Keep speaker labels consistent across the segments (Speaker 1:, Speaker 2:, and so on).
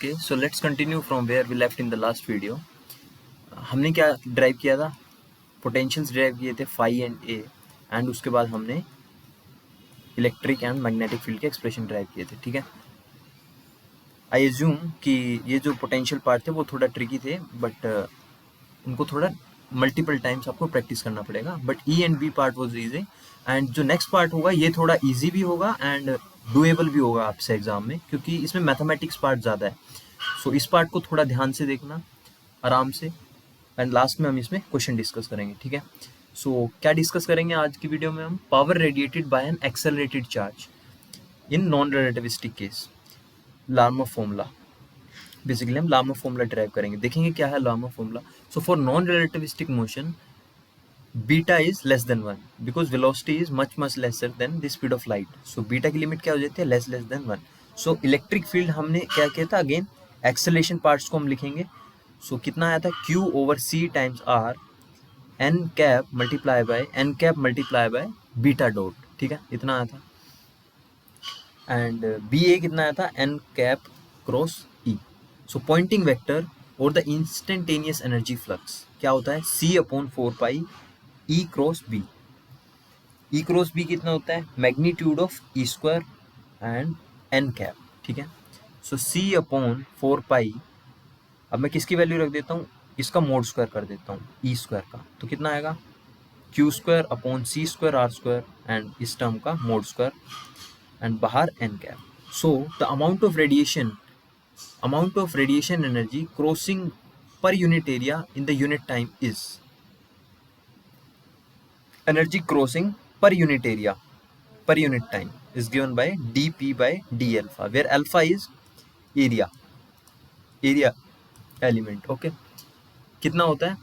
Speaker 1: Okay, so let's continue from where we left in the last video. हमने क्या drive किया था? Potentials drive किए थे फाई एंड ए, एंड उसके बाद हमने इलेक्ट्रिक एंड मैग्नेटिक फील्ड के एक्सप्रेशन ड्राइव किए थे। ठीक है, आई एज्यूम कि ये जो पोटेंशियल पार्ट थे वो थोड़ा ट्रिकी थे, बट उनको थोड़ा मल्टीपल टाइम्स आपको प्रैक्टिस करना पड़ेगा। But E and B part was easy, and जो नेक्स्ट पार्ट होगा ये थोड़ा ईजी भी होगा एंड डूएबल भी होगा आपसे एग्जाम में, क्योंकि इसमें मैथमेटिक्स पार्ट ज़्यादा है। सो इस पार्ट को थोड़ा ध्यान से देखना, आराम से, एंड लास्ट में हम इसमें क्वेश्चन डिस्कस करेंगे। ठीक है, सो क्या डिस्कस करेंगे आज की वीडियो में? हम power radiated by an accelerated charge in non relativistic case, Larmor formula. Basically हम लार्मर फॉर्मूला ड्राइव करेंगे, देखेंगे क्या है Larmor formula. So for non relativistic motion beta is less than 1 because velocity is much lesser than the speed of light. So beta की limit क्या हो जाती है? Less than 1। So electric field हमने क्या किया था? अगेन एक्सेलरेशन पार्ट्स को हम लिखेंगे। सो कितना आया था? Q over C times R n cap multiply by beta dot. ठीक है, इतना आया था। एंड BA कितना आया था? n cap cross E। सो पॉइंटिंग वेक्टर और द इंस्टेंटेनियस एनर्जी फ्लक्स क्या होता है? C/4 पाई E cross B। E cross B कितना होता है? Magnitude of E square and n cap. ठीक है, सो C/4 पाई, अब मैं किसकी वैल्यू रख देता हूँ? इसका मोड स्क्वायर कर देता हूँ E स्क्वायर का, तो कितना आएगा? Q square upon C square R square and इस टर्म का मोड स्क्वायर एंड बाहर n cap. So the amount of radiation energy crossing पर unit area in the unit time is energy crossing per unit area per unit time is given by dp by d alpha, where alpha is area element। Okay, कितना होता है?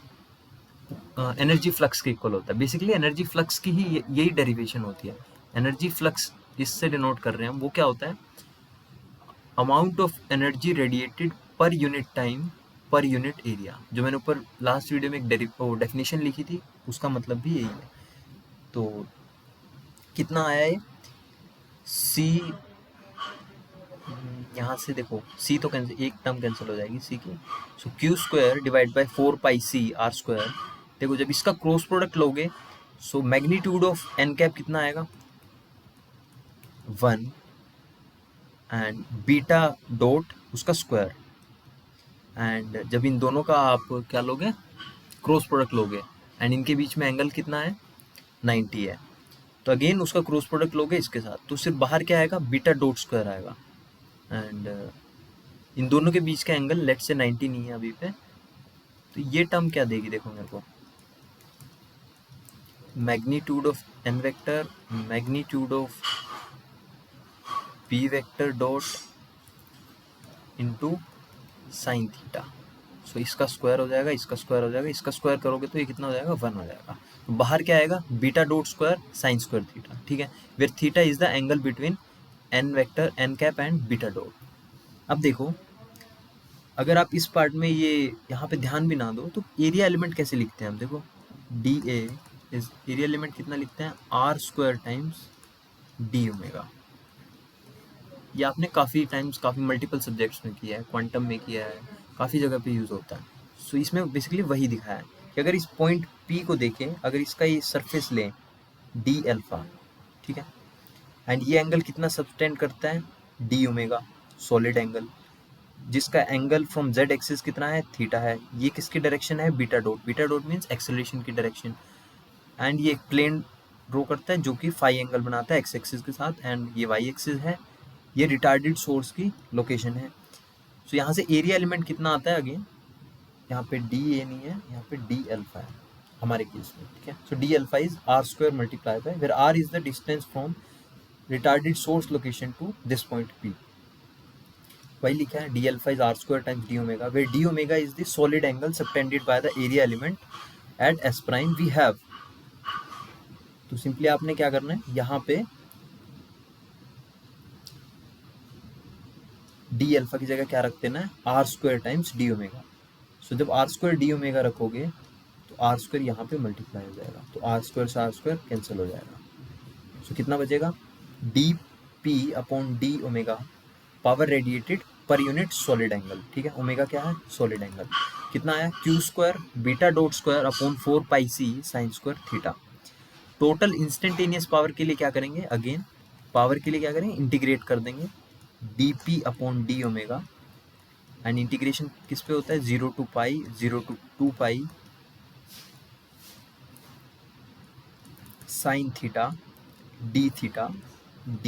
Speaker 1: Energy flux के equal होता है। Basically energy flux की ही यही derivation होती है। एनर्जी फ्लक्स इससे डिनोट कर रहे हैं हम, वो क्या होता है? Amount of energy radiated per unit time per unit area. जो मैंने ऊपर लास्ट वीडियो में एक डेफिनेशन लिखी थी, उसका मतलब भी यही है। तो कितना आया है? सी, यहाँ से देखो सी तो कैंसिल, एक टर्म कैंसिल हो जाएगी सी की। So Q square divide by 4 pi C R square. देखो जब इसका क्रॉस प्रोडक्ट लोगे, so magnitude of N cap कितना आएगा? 1 एंड बीटा डॉट उसका स्क्वायर। एंड जब इन दोनों का आप क्या लोगे? क्रॉस प्रोडक्ट लोगे, एंड इनके बीच में एंगल कितना है? 90 है। तो अगेन उसका क्रॉस प्रोडक्ट लोगे इसके साथ, तो सिर्फ बाहर क्या आएगा? बीटा डॉट स्क्वायर आएगा। एंड इन दोनों के बीच का एंगल लेट से 90 नहीं है अभी पे, तो ये टर्म क्या देगी? देखो मेरे को, magnitude of n vector magnitude of p vector dot into sine theta. So इसका स्क्वायर हो जाएगा, इसका स्क्वायर हो जाएगा, इसका स्क्वायर करोगे तो ये कितना हो जाएगा? 1 हो जाएगा। तो बाहर क्या आएगा? Beta dot square sine square theta. ठीक है, where theta is the angle between n vector n cap and beta dot. अब देखो, अगर आप इस पार्ट में ये यहाँ पे ध्यान भी ना दो तो एरिया एलिमेंट कैसे लिखते हैं हम? देखो d A is area element कितना लिखते हैं? R square times d omega. ये आपने काफ़ी टाइम्स काफ़ी मल्टीपल सब्जेक्ट्स में किया है, क्वांटम में किया है, काफ़ी जगह पे यूज़ होता है। सो इसमें बेसिकली वही दिखाया है कि अगर इस पॉइंट पी को देखें, अगर इसका ये सरफेस लें डी अल्फा, ठीक है, एंड ये एंगल कितना सबटेंड करता है? डी ओमेगा, सॉलिड एंगल, जिसका एंगल फ्रॉम जेड एक्सिस कितना है? थीटा है। ये किसकी डायरेक्शन है? बीटा डॉट मीन्स एक्सेलरेशन की डायरेक्शन। एंड ये एक प्लेन ड्रॉ करता है जो कि फाई एंगल बनाता है एक्स एक्सिस के साथ, एंड ये वाई एक्सिस है। ये रिटार्डेड सोर्स की लोकेशन है। सो यहाँ से एरिया एलिमेंट कितना आता है? अगेन यहाँ पे डी ए नहीं है, यहाँ पे डी अल्फा है हमारे केस में। ठीक है, so d alpha is r square multiply by, where r is the distance from retarded source location to this point p. वही लिखा है, d alpha is r square times d omega, where d omega is the solid angle subtended by the area element at s prime we have. तो simply आपने क्या करना है, यहाँ पे डी अल्फा की जगह क्या रख देना है? R square times d omega. So जब आर स्क्वायर डी ओमेगा रखोगे तो आर स्क्वायर यहाँ पे मल्टीप्लाई हो जाएगा, तो आर स्क्वायर से आर स्क्वायर कैंसिल हो जाएगा। सो कितना बचेगा? D p upon d omega power radiated per unit solid angle, ठीक है। ओमेगा क्या है? Solid angle. कितना आया? Q square beta dot square upon 4 pi c sine square theta. Total instantaneous power के लिए क्या करेंगे? अगेन पावर के लिए क्या करेंगे? इंटीग्रेट कर देंगे d p upon d omega, and integration किस पे होता है? 0 to pi 0 to 2 pi sine theta d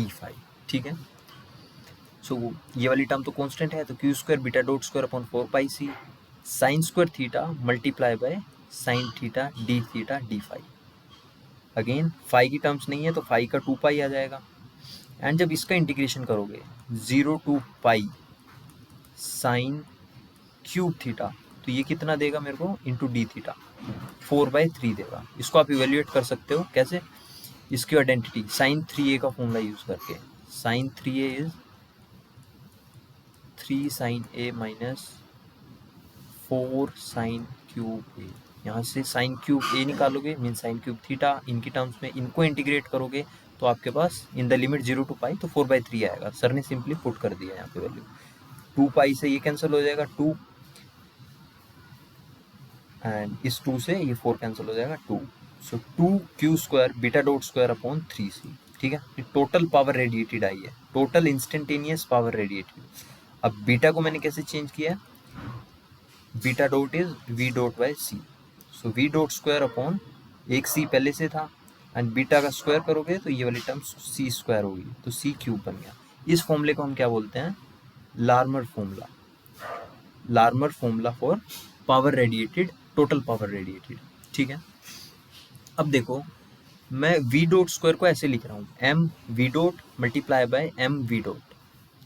Speaker 1: phi, ठीक है। सो ये वाली टर्म तो कांस्टेंट है, तो q square beta dot square upon 4 pi c sine square theta multiply by sine theta d phi. Again phi की टर्म्स नहीं है तो फाई का 2 पाई आ जाएगा, एंड जब इसका इंटीग्रेशन करोगे 0 to pi sine cube theta, तो ये कितना देगा मेरे को? इंटू डी थीटा 4/3 देगा। इसको आप इवेल्युएट कर सकते हो कैसे? इसकी आइडेंटिटी साइन 3a का फॉर्मूला यूज करके, sine 3a is 3 sine a minus 4 sine cube a। यहाँ से साइन क्यूब a निकालोगे मीन साइन क्यूब थीटा, इनकी टर्म्स में इनको इंटीग्रेट करोगे तो आपके पास in the limit 0 to pi तो 4/3 आएगा। सर ने सिंपली पुट कर दिया यहाँ पे वैल्यू। 2 पाई से ये कैंसिल हो जाएगा 2, एंड इस 2 से ये 4 कैंसिल हो जाएगा 2। सो 2 q square beta dot square upon 3c, ठीक है। टोटल पावर रेडिएटेड आई है, टोटल इंस्टेंटेनियस पावर रेडिएटेड। अब बीटा को मैंने कैसे चेंज किया? Beta dot is V dot by C, so V dot square upon एक सी पहले से था, एंड बीटा का स्क्वायर करोगे तो ये वाली टर्म सी स्क्वायर होगी, तो सी क्यूब बन गया। इस फॉर्मूले को हम क्या बोलते हैं? Larmor formula. Larmor formula for power radiated, total power radiated, ठीक है। अब देखो मैं वी डॉट स्क्वायर को ऐसे लिख रहा हूँ, m v dot multiply by m v dot,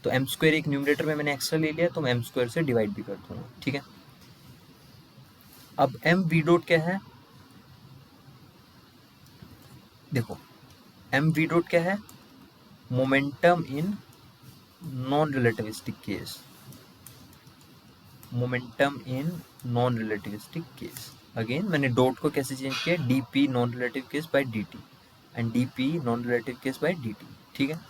Speaker 1: तो एम स्क्वायर एक न्यूमरेटर में मैंने एक्स्ट्रा ले लिया तो मैं एम स्क्वायर से डिवाइड भी कर दूंगा, ठीक है। अब एम वी डॉट क्या है? देखो एम वी डॉट क्या है? मोमेंटम इन नॉन रिलेटिविस्टिक केस, मोमेंटम इन नॉन रिलेटिविस्टिक केस। अगेन मैंने डॉट को कैसे चेंज किया? D P non relative case by D t, and d P non relative case by D t, ठीक है।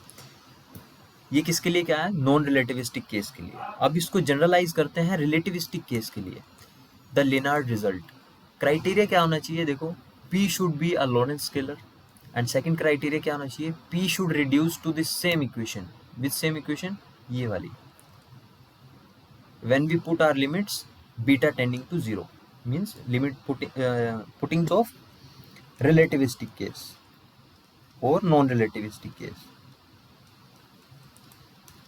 Speaker 1: ये किसके लिए क्या है? नॉन रिलेटिविस्टिक केस के लिए। अब इसको जनरलाइज करते हैं रिलेटिविस्टिक केस के लिए। द लेनार्ड रिजल्ट क्राइटेरिया क्या होना चाहिए? देखो P should be a Lorentz scalar, and second criteria क्या होना चाहिए? P should reduce to this same equation, with same equation ये वाली, when we put our limits beta tending to 0 means limit putting of relativistic case or non-relativistic case।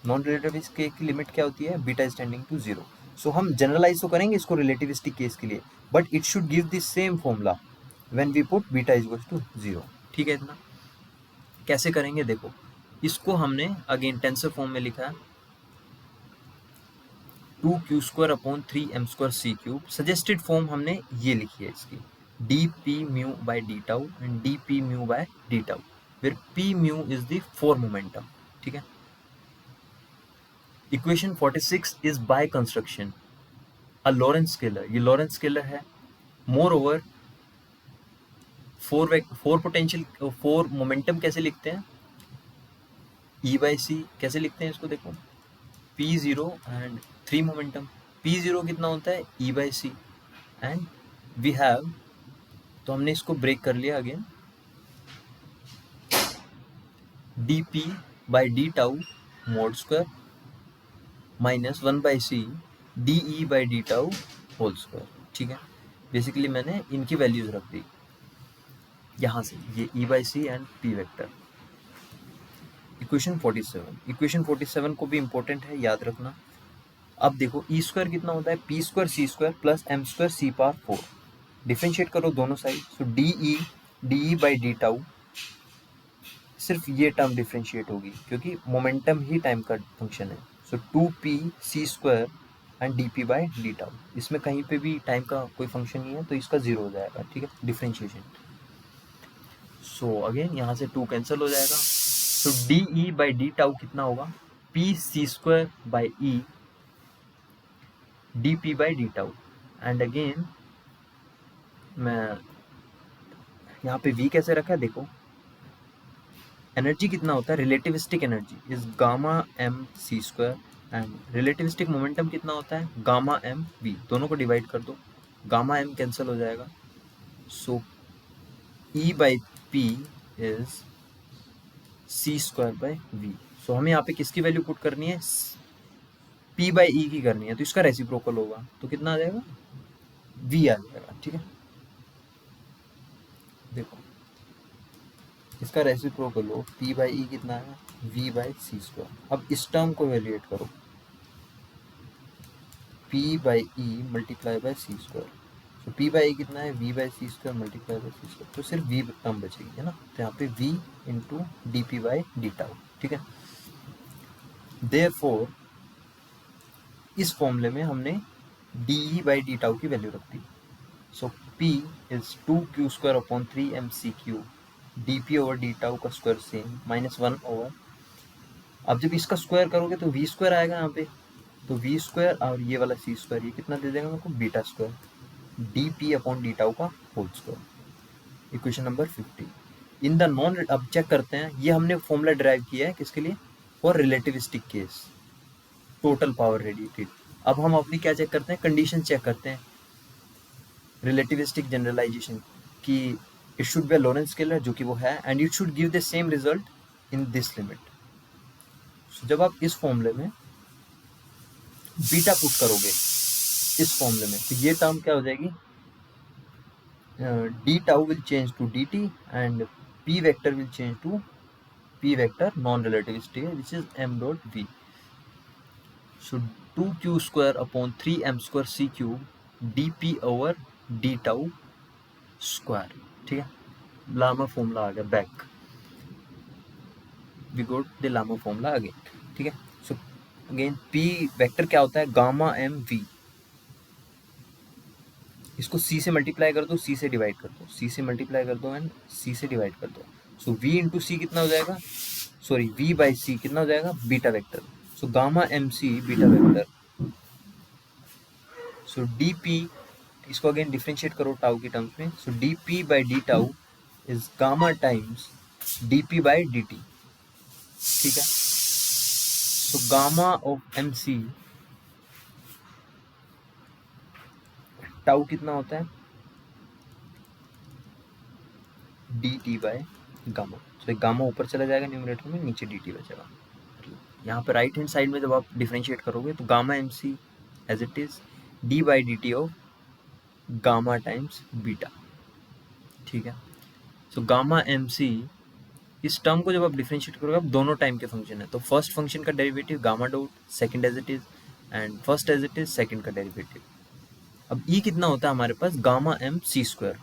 Speaker 1: Non relativistic case की limit क्या होती है? Beta is tending to 0। So हम generalize तो करेंगे इसको रिलेटिविस्टिक केस के लिए, but it should give the same formula when we put beta equals to 0, ठीक है। इतना कैसे करेंगे? देखो इसको हमने अगेन टेंसर फॉर्म में लिखा है 2 q square upon 3 m square c cube. Suggested form हमने ये लिखी है इसकी, d p mu by d tau and d p mu by d tau, where p mu is the four momentum, ठीक है। Equation 46 is by construction a Lorentz scalar, ये Lorentz scalar है। Moreover four potential, four momentum कैसे लिखते हैं? ई by सी कैसे लिखते हैं इसको? देखो P0 एंड 3 मोमेंटम, P0 कितना होता है? E by c, and we have, तो हमने इसको ब्रेक कर लिया again, d p by d tau mod square minus 1 by c d E by d tau whole square, ठीक है। बेसिकली मैंने इनकी वैल्यूज रख दी यहाँ से, ये E by c and P vector. Equation 47 को भी इंपॉर्टेंट है, याद रखना। अब देखो ई स्क्वायर कितना होता है? P square c square plus m square c power 4। Differentiate करो दोनों side, so d E by d tau, सिर्फ ये टर्म डिफ्रेंशिएट होगी क्योंकि मोमेंटम ही टाइम का फंक्शन है। So 2p c square and d p by d tau, इसमें कहीं पे भी टाइम का कोई फंक्शन नहीं है तो इसका 0 हो जाएगा, ठीक है, डिफ्रेंशिएशन। सो अगेन यहाँ से 2 कैंसिल हो जाएगा, so d E by d tau कितना होगा? P c square by e d p by d tau, and again मैं यहाँ पे v कैसे रखा है? देखो एनर्जी कितना होता है? Relativistic energy is gamma m c square and relativistic momentum कितना होता है, गामा एम वी, दोनों को डिवाइड कर दो, गामा एम कैंसिल हो जाएगा, so e by p is c square by v. So हमें यहाँ पे किसकी वैल्यू पुट करनी है, पी बाई ई की करनी है, तो इसका रेसिप्रोकल होगा, तो कितना आ जाएगा, वी आ जाएगा। ठीक है, देखो इसका रेसिप्रोकल हो, पी बाई ई कितना है, वी बाई सी स्क्वायर। अब इस टर्म को वैल्यूएट करो, p by E multiply by c square, तो पी बाई ई कितना है, v by c square multiply by c square, तो सिर्फ वी टर्म बचेगी, है ना, तो यहाँ पे v into d p by d tau. ठीक है, देयरफॉर इस फॉर्मूले में हमने d E by d tau की वैल्यू रख दी। So p is 2q square upon 3mc3, d p over d tau का स्क्वायर सेम -1 ओवर, अब जब इसका स्क्वायर करोगे तो वी स्क्वायर आएगा यहाँ पे, तो वी स्क्वायर और ये वाला सी स्क्वायर, ये कितना दे देगा मेरे को, beta square, d p upon d tau का whole square. Equation number 50 in the non, अब चेक करते हैं, ये हमने फॉर्मूला ड्राइव किया है किसके लिए, for relativistic case, total power radiated. अब हम अपनी क्या चेक करते हैं, कंडीशन चेक करते हैं रिलेटिविस्टिक जनरलाइजेशन की, it should be a Lorentz scalar, जो कि वो है, and it should give the same result in this limit. जब आप इस फॉर्मूले में बीटा पुट करोगे इस फॉर्मूले में, तो ये टर्म क्या हो जाएगी, d tau will change to d t and p vector will change to p vector non relativistic है, which is m dot v. So 2q square upon 3m square c cube d p over d tau square. ठीक है, Larmor formula आ गया back, we got the Larmor formula again. ठीक है, so again P vector क्या होता है, gamma M we, इसको सी से मल्टीप्लाई कर दो, सी से डिवाइड कर दो, सी से मल्टीप्लाई कर दो एंड सी से डिवाइड कर दो, सो वी इंटू सी कितना हो जाएगा, सॉरी वी बाई सी कितना हो जाएगा, beta vector, so gamma m c beta vector, so d p, इसको अगेन डिफरेंशिएट करो टाउ की टर्म्स में, so d p by d tau is gamma times d p by d t. ठीक है, so gamma of m c, tau कितना होता है, d t by gamma, तो गामा ऊपर चला जाएगा न्यूमरेटर में, नीचे डी टी बचेगा। यहाँ पे राइट हैंड साइड में जब आप डिफरेंशिएट करोगे तो gamma m c as it is d by d t of gamma times beta. ठीक है, सो गामा एम सी, इस टर्म को जब आप डिफरेंशिएट करोगे, अब दोनों टाइम के फंक्शन है, तो फर्स्ट फंक्शन का derivative gamma dot, second as it is, and first as it is, second का डेरिवेटिव। अब ई कितना होता है हमारे पास, gamma m c square,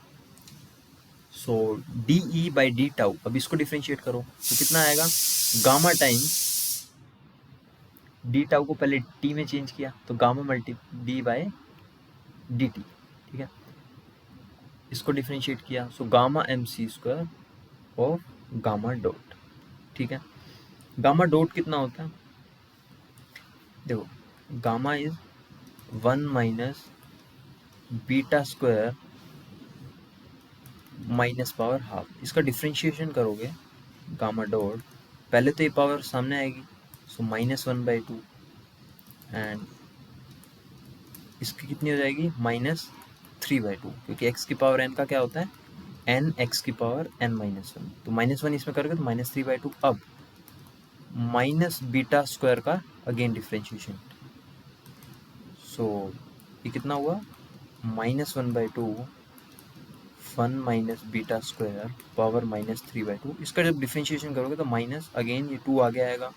Speaker 1: so d E by d tau, अब इसको डिफरेंशिएट करो तो कितना आएगा, गामा टाइम्स डी टाउ को पहले टी में चेंज किया तो gamma multi d by d t. ठीक है, इसको डिफरेंशिएट किया, so gamma m c square of gamma dot. ठीक है, गामा डॉट कितना होता है, देखो gamma is 1 minus beta square minus power half, इसका डिफरेंशिएशन करोगे गामा डॉट, पहले तो ये पावर सामने आएगी, सो -1/2 एंड इसकी कितनी हो जाएगी, -3/2, क्योंकि x की पावर n का क्या होता है, n x की पावर n-1, तो -1 इसमें करोगे तो -3/2। अब माइनस बीटा स्क्वायर का अगेन डिफरेंशिएशन, सो ये कितना हुआ, -1/2 1 माइनस बीटा स्क्वायर पावर -3/2, इसका जब डिफरेंशिएशन करोगे तो माइनस अगेन ये 2 आगे आएगा,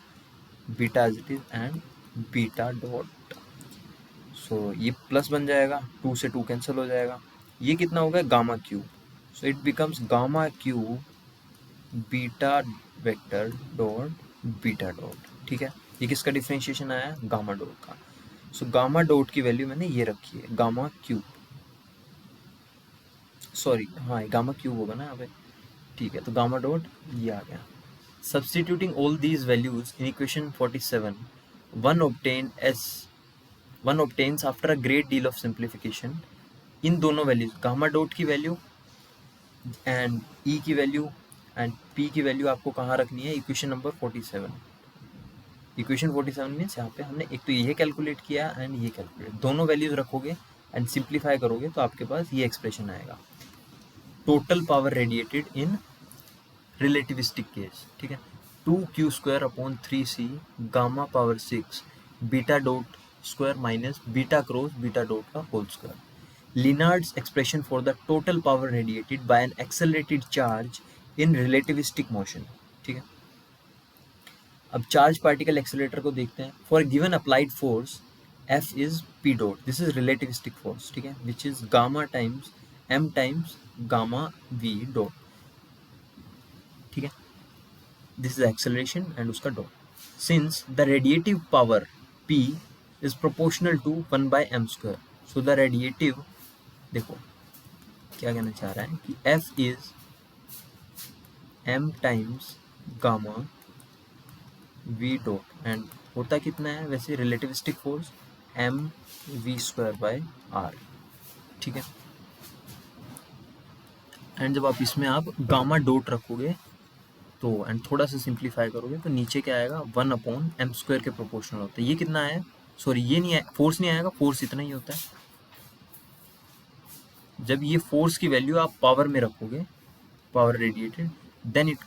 Speaker 1: beta as it is and beta dot, so ये प्लस बन जाएगा, 2 से 2 कैंसिल हो जाएगा, ये कितना होगा, gamma cube, so it becomes gamma cube beta vector dot beta dot. ठीक है, ये किसका डिफरेंशिएशन आया, गामा डॉट का, सो गामा डॉट की वैल्यू मैंने ये रखी है, गामा क्यूब, सॉरी हाँ गामा क्यूब होगा ना यहाँ पे। ठीक है, तो गामा डॉट ये आ गया, substituting all these values in equation 47, one obtains after a great deal of simplification, इन दोनों वैल्यूज गामा डॉट की वैल्यू एंड ई की वैल्यू एंड पी की वैल्यू आपको कहाँ रखनी है, इक्वेशन नंबर 47, इक्वेशन 47 मीन्स यहाँ पे हमने एक तो ये कैलकुलेट किया एंड ये कैलकुलेट, दोनों वैल्यूज रखोगे एंड सिंप्लीफाई करोगे तो आपके पास ये एक्सप्रेशन आएगा, total power radiated in relativistic case, ठीक है, 2q²/3c gamma power 6 beta dot square minus beta cross beta dot का whole square, Lienard's expression for the total power radiated by an accelerated charge in relativistic motion, ठीक है। अब charge particle accelerator को देखते हैं, for given applied force F is P dot, this is relativistic force, ठीक है, which is gamma times M times gamma V dot, ठीक है, दिस इज एक्सेलरेशन एंड उसका dot, since the radiative power P is proportional to 1/m², so the radiative, देखो क्या कहना चाह रहा है कि F is M times gamma V dot and होता कितना है वैसे रिलेटिविस्टिक फोर्स mv²/r, ठीक है। एंड जब आप इसमें आप गामा डॉट रखोगे तो एंड थोड़ा सा सिंप्लीफाई करोगे तो नीचे क्या आएगा 1/m² के प्रोपोर्शनल होता है। ये कितना है, सॉरी ये नहीं है, फोर्स नहीं आएगा, फोर्स इतना ही होता है। जब ये फोर्स की वैल्यू आप पावर में रखोगे, power radiated, then it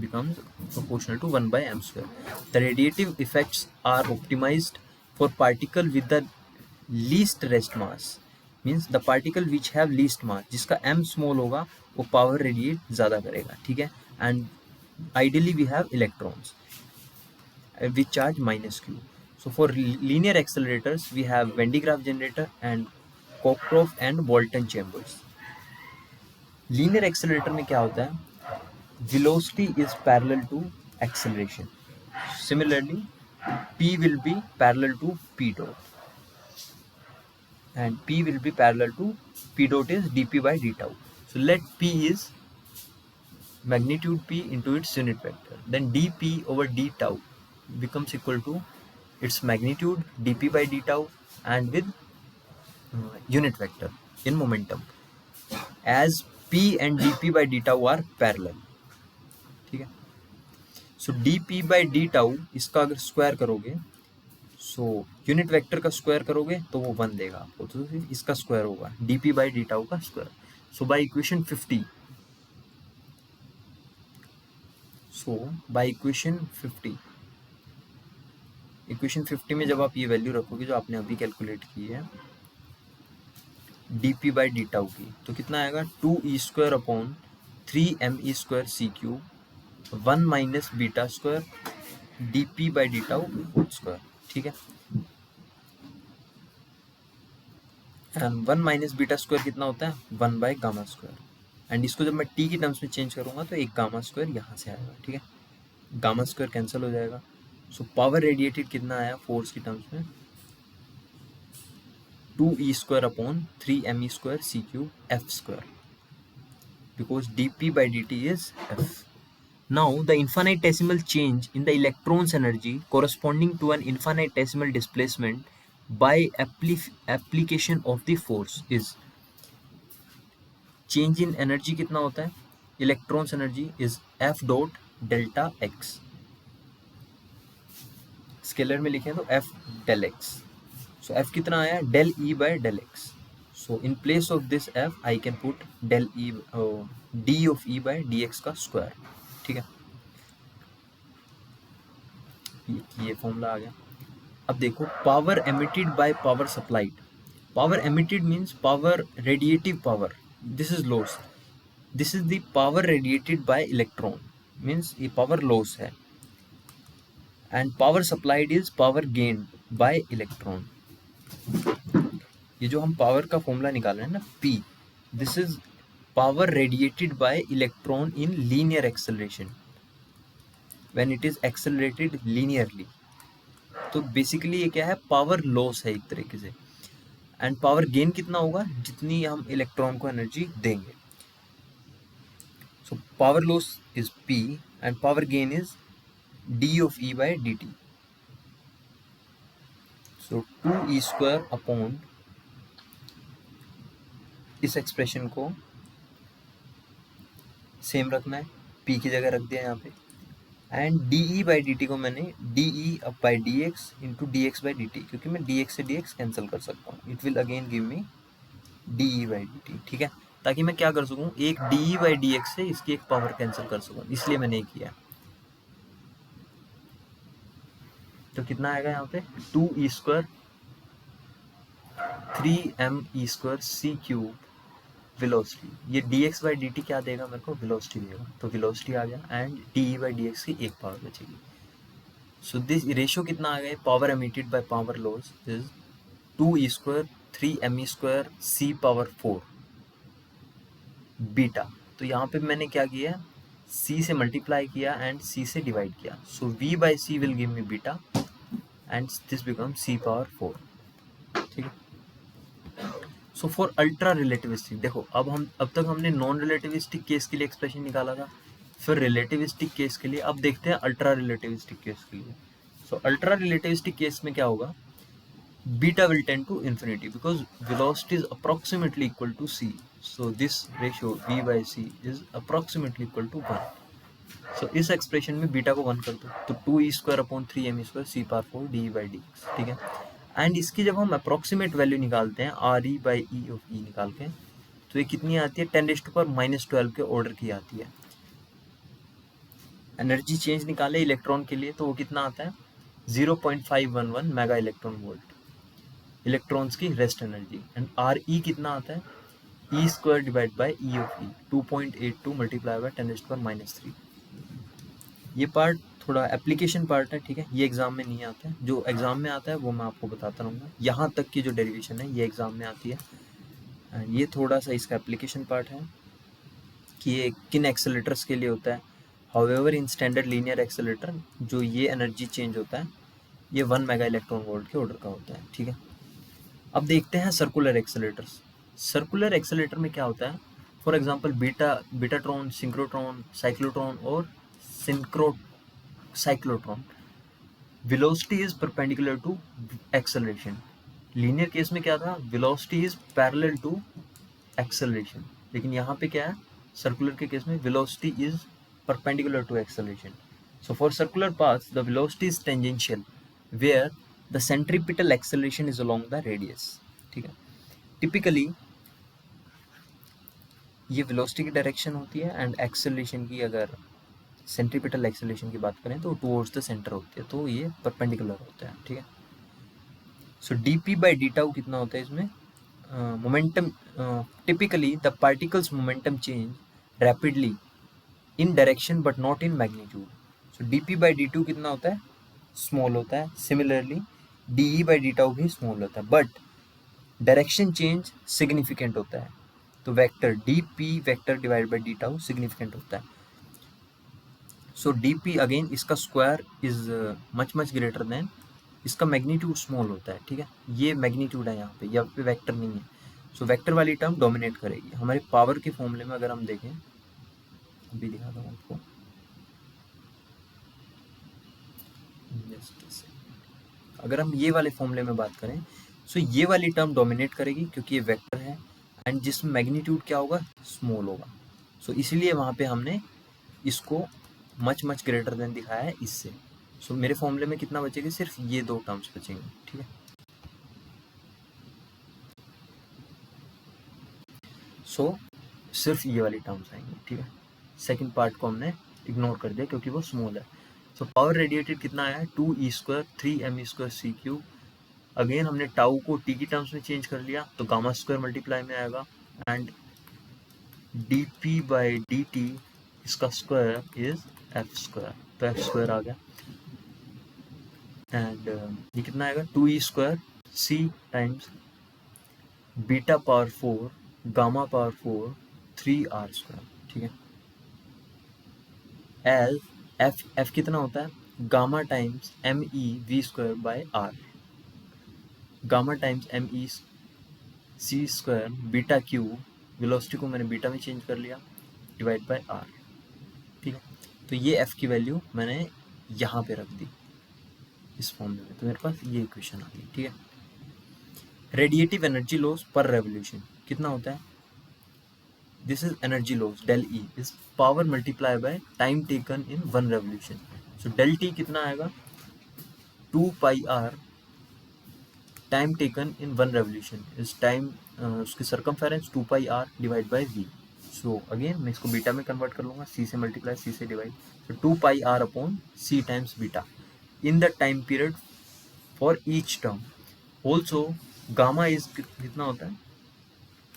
Speaker 1: becomes proportional to 1/m². The radiative effects are optimized for particle with the least rest mass, means the particle which have least mass, जिसका m small होगा वो power radiate ज़्यादा करेगा, ठीक है, and ideally we have electrons with charge -q. So for linear accelerators we have Van de Graaff generator and Cockcroft and Walton chambers. Linear accelerator में क्या होता है, velocity is parallel to acceleration. Similarly, P will be parallel to P dot, and P will be parallel to P dot is dp/d tau. So let P is magnitude P into its unit vector. Then dp over d tau becomes equal to its magnitude dp/d tau and with unit vector in momentum, as P and dp/d tau are parallel, ठीक है। सो dp/d tau इसका अगर square करोगे, so unit vector का square करोगे तो वो 1 देगा आपको, तो फिर इसका स्क्वायर होगा dp/d tau का square. So by equation 50, so by equation 50 में जब आप ये वैल्यू रखोगे जो आपने अभी कैलकुलेट की है dp/d tau की, तो कितना आएगा 2e²/3me²c³ 1 minus beta square dp/d tau whole square, ठीक है। एंड 1 माइनस बीटा स्क्वायर कितना होता है 1/गामा², एंड इसको जब मैं t की टर्म्स में चेंज करूंगा तो एक गामा² यहाँ से आएगा, ठीक है, गामा² कैंसिल हो जाएगा। सो पावर रेडिएटेड कितना आया फोर्स की टर्म्स में 2e²/3me²c³ f², because dp/dt is f. Now the infinitesimal change in the electron's energy corresponding to an infinitesimal displacement by application of the force is, change in energy कितना होता है, electron's energy is f dot delta x, scalar में लिखें तो f del x, so f कितना आया del e/del x, so in place of this f I can put del e d of e/dx का square, ठीक है, ये formula आ गया। अब देखो power emitted by power supplied, power emitted means power radiative power, this is loss, this is the power radiated bye electron, means ये power loss है, and power supplied is power gain by electron. ये जो हम power का formula निकाल रहे हैं ना P, this is power radiated bye electron in linear acceleration when it is accelerated linearly. तो बेसिकली ये क्या है पावर लॉस है एक तरीके से, एंड पावर गेन कितना होगा जितनी हम इलेक्ट्रॉन को एनर्जी देंगे। So power loss is P and power gain is d of e/dt. So 2e² इस एक्सप्रेशन को सेम रखना है, P की जगह रख दिया यहाँ पे, and D E by d T को मैंने D E up by D x into D x by d T, क्योंकि मैं डी एक्स से डी एक्स कैंसिल कर सकता हूँ, it will again give me D E by d t, ठीक है, ताकि मैं क्या कर सकूँ, एक D E by D x से इसकी एक पावर कैंसिल कर सकूँ, इसलिए मैंने ये किया। तो कितना आएगा यहाँ पे, 2e² 3me² c cube velocity, ये dx बाई dt क्या देगा मेरे को, वेलोसिटी देगा, तो वेलोसिटी आ गया, एंड de बाई dx की एक पावर बचेगी। सो दिस रेशियो कितना आ गया, power emitted by power loss is 2e² 3me² c power 4 beta. तो यहाँ पे मैंने क्या किया, c से मल्टीप्लाई किया एंड c से डिवाइड किया, सो v by c will give me beta and this become c power 4, ठीक है। सो फॉर अल्ट्रा रिलेटिविस्टिक, देखो अब तक हमने नॉन रिलेटिविस्टिक केस के लिए एक्सप्रेशन निकाला था, फिर रिलेटिविस्टिक केस के लिए, अब देखते हैं अल्ट्रा रिलेटिविस्टिक केस के लिए। सो अल्ट्रा रिलेटिविस्टिक केस में क्या होगा, beta will tend to infinity because velocity is approximately equal to c, so this ratio v by c is approximately equal to 1। So इस एक्सप्रेशन में बीटा को 1 कर दो, तो 2e² upon 3me² c power 4 D by D, ठीक है। And इसकी जब हम अप्रोक्सीमेट वैल्यू निकालते हैं r e by e of e निकाल के, तो ये कितनी आती है, 10⁻⁻12 के ऑर्डर की आती है। एनर्जी चेंज निकाले इलेक्ट्रॉन के लिए, तो वो कितना आता है, 0.511 मेगा इलेक्ट्रॉन वोल्ट, इलेक्ट्रॉन्स की rest energy. And R E कितना आता है, e² divide by e of E, 2.82 multiply by 10⁻³ ये पार्ट थोड़ा एप्लीकेशन पार्ट है, ठीक है, ये एग्जाम में नहीं आता है, जो एग्जाम में आता है वो मैं आपको बताता रहूँगा। यहाँ तक की जो डेरिवेशन है ये एग्जाम में आती है, एंड ये थोड़ा सा इसका एप्लीकेशन पार्ट है कि ये किन एक्सेलेटर्स के लिए होता है। However in standard linear accelerator जो ये एनर्जी चेंज होता है ये 1 मेगा इलेक्ट्रॉन वोल्ट के ऑर्डर का होता है, ठीक है। अब देखते हैं सर्कुलर एक्सेलेटर्स। सर्कुलर एक्सेलेटर में क्या होता है, for example betatron, synchrotron, cyclotron और cyclotron, velocity is perpendicular to acceleration. Linear case में क्या था, velocity is parallel to acceleration, लेकिन यहाँ पे क्या है, सर्कुलर के केस में velocity is perpendicular to acceleration. So for circular paths the velocity is tangential where the centripetal acceleration is along the radius, ठीक है। टिपिकली ये वेलोसिटी की डायरेक्शन होती है, एंड एक्सेलरेशन की अगर सेंट्रीपिटल एक्सेलरेशन की बात करें तो टुवर्ड्स द सेंटर होती है, तो ये परपेंडिकुलर होता है, ठीक है। So d p by d tau कितना होता है इसमें, momentum, typically the particle's momentum change rapidly in direction but not in magnitude. So d p by d tau कितना होता है, स्मॉल होता है। Similarly d E by d tau भी स्मॉल होता है, बट डायरेक्शन चेंज सिग्निफिकेंट होता है, तो vector d p vector divide by d tau significant होता है। सो डी पी अगेन इसका square is much greater than, इसका मैग्नीट्यूड स्मॉल होता है, ठीक है, ये मैग्नीट्यूड है यहाँ पे वेक्टर नहीं है। सो वेक्टर वाली टर्म डोमिनेट करेगी। हमारे पावर के फॉर्मूले में अगर हम देखें, अभी दिखाता हूँ आपको, अगर हम ये वाले फॉर्मूले में बात करें, सो ये वाली टर्म डोमिनेट करेगी क्योंकि ये वेक्टर है, एंड जिसमें मैग्नीट्यूड क्या होगा, स्मॉल होगा। सो इसलिए वहाँ पे हमने इसको मच ग्रेटर देन दिखाया है इससे। सो मेरे फॉर्मूले में कितना बचेगा, सिर्फ ये दो टर्म्स बचेंगे, ठीक है। सो सिर्फ ये वाली टर्म्स आएंगे, ठीक है। सेकंड पार्ट को हमने इग्नोर कर दिया क्योंकि वो स्मॉल है। सो पावर रेडिएटेड कितना आया है, 2e² 3me² c cube. Again हमने टाउ को टी की टर्म्स में चेंज कर लिया, तो गामा स्क्वायर मल्टीप्लाई में आएगा, and d p by d T इसका स्क्वायर इज f², तो f² आ गया। एंड ये कितना आएगा, 2e² c times beta power 4 gamma power 4 3r², ठीक है। एल एफ कितना होता है, gamma times m e v² by r, gamma times m e c² beta q, velocity को मैंने बीटा में चेंज कर लिया, डिवाइड बाय r, ठीक है। तो ये f की वैल्यू मैंने यहाँ पे रख दी इस फॉर्मूले में, तो मेरे पास ये इक्वेशन आ गई, ठीक है। Radiative energy loss per revolution कितना होता है, This is energy loss, del E is power multiplied by time taken in 1 revolution. So del T कितना आएगा, 2 pi r time taken in 1 revolution is time, उसकी circumference 2 pi r divided by v. So again मैं इसको beta में convert कर लूँगा, c से multiply, c से divide, so 2 pi r upon c times beta in the time period for each term. Also gamma is कितना होता है,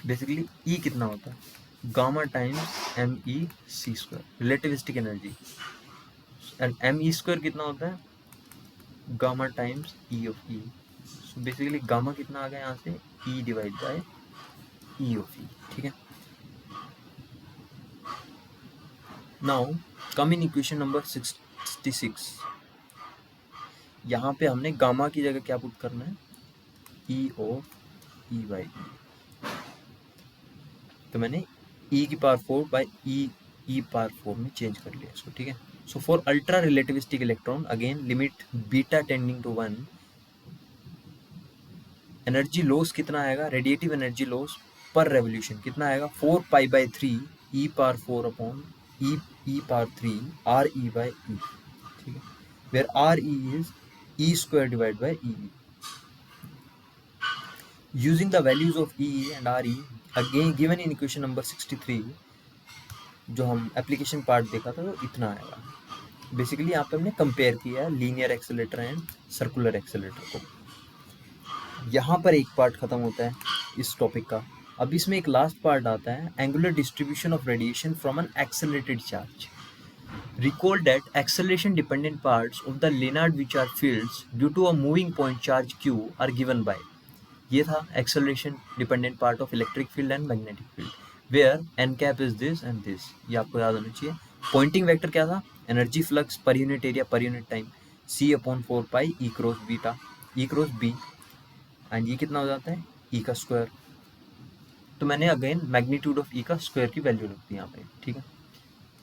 Speaker 1: बेसिकली E कितना होता है, gamma times m e c square, relativistic energy, and m e square कितना होता है, gamma times e of e. So basically gamma कितना आ गया यहाँ से, e divide by e of e. ठीक है. Now come in equation number 66. यहाँ पे हमने गामा की जगह क्या पुट करना है, ई ऑफ ई बाई ई. तो मैंने e की पावर 4 बाई e पावर 4 में चेंज कर लिया इसको. ठीक है. So for ultra relativistic electron again limit beta tending to 1, energy loss कितना आएगा, radiative energy loss per revolution कितना आएगा, 4 pi by 3 e power 4 upon e power 3 r e by e. ठीक है. Where r e is e square divide by e. Using the values of E and RE again given in equation number 63, जो हम application part देखा था तो इतना आएगा. Basically यहाँ पे हमने कंपेयर किया linear accelerator and circular accelerator को. यहाँ पर एक पार्ट खत्म होता है इस टॉपिक का. अब इसमें एक लास्ट पार्ट आता है, angular distribution of radiation from N accelerated charge. Recall that acceleration dependent parts of the Lennard Wishart fields due to a moving point charge q are given by. ये था acceleration dependent part of electric field and magnetic field, where n cap is this and this. ये आपको याद होना चाहिए. Poynting vector क्या था, energy flux per unit area per unit time, c upon 4 pi E cross beta, E cross B, and ये कितना हो जाता है, ई का स्क्वायर. तो मैंने अगेन मैग्नीट्यूड ऑफ ई का स्क्वायर की वैल्यू रख दी यहाँ पे. ठीक है.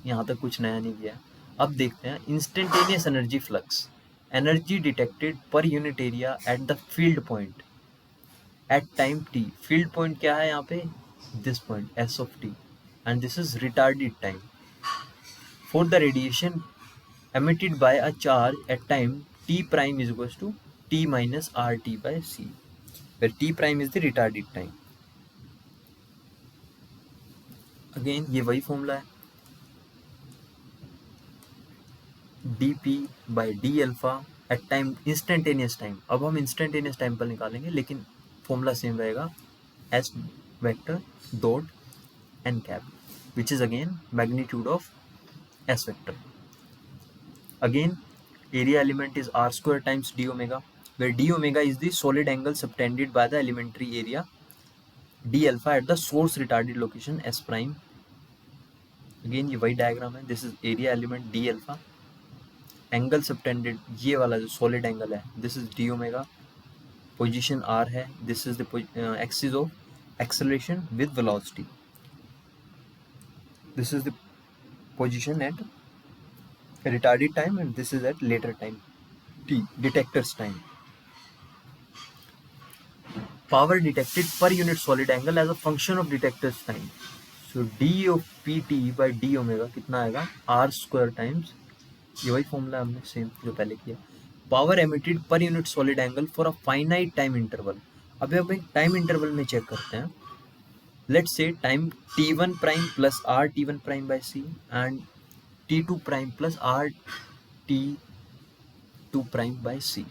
Speaker 1: यहाँ तक कुछ नया नहीं किया. अब देखते हैं instantaneous energy flux, energy detected पर unit area at the field point at time t. field point क्या है यहाँ पे, this point s of t, and this is retarded time for the radiation emitted by a charge at time t prime is equals to t minus rt by c, where t prime is the retarded time. again ये वही formula है, dp by d alpha at time instantaneous time. अब हम instantaneous time पर निकालेंगे, लेकिन formula same रहेगा, s vector dot n cap, which is again magnitude of s vector. Again area element is r square times d omega, where d omega is the solid angle subtended by the elementary area d alpha at the source retarded location s prime. अगेन ये वही diagram है, this is area element d alpha, angle subtended ये वाला जो solid angle है, this is d omega, position r है, this is the axis of acceleration with velocity, this is the position at retarded time and this is at later time t, detector's time. Power detected per unit solid angle as a function of detector's time. So d of pt by d omega कितना आएगा, r square times, ये वही formula हमने same जो पहले किया, power emitted per unit solid angle for a finite time interval. अभी हम एक टाइम इंटरवल में चेक करते हैं. Let's say time t1 prime plus r t1 prime by c and t2 prime plus r t2 prime by c.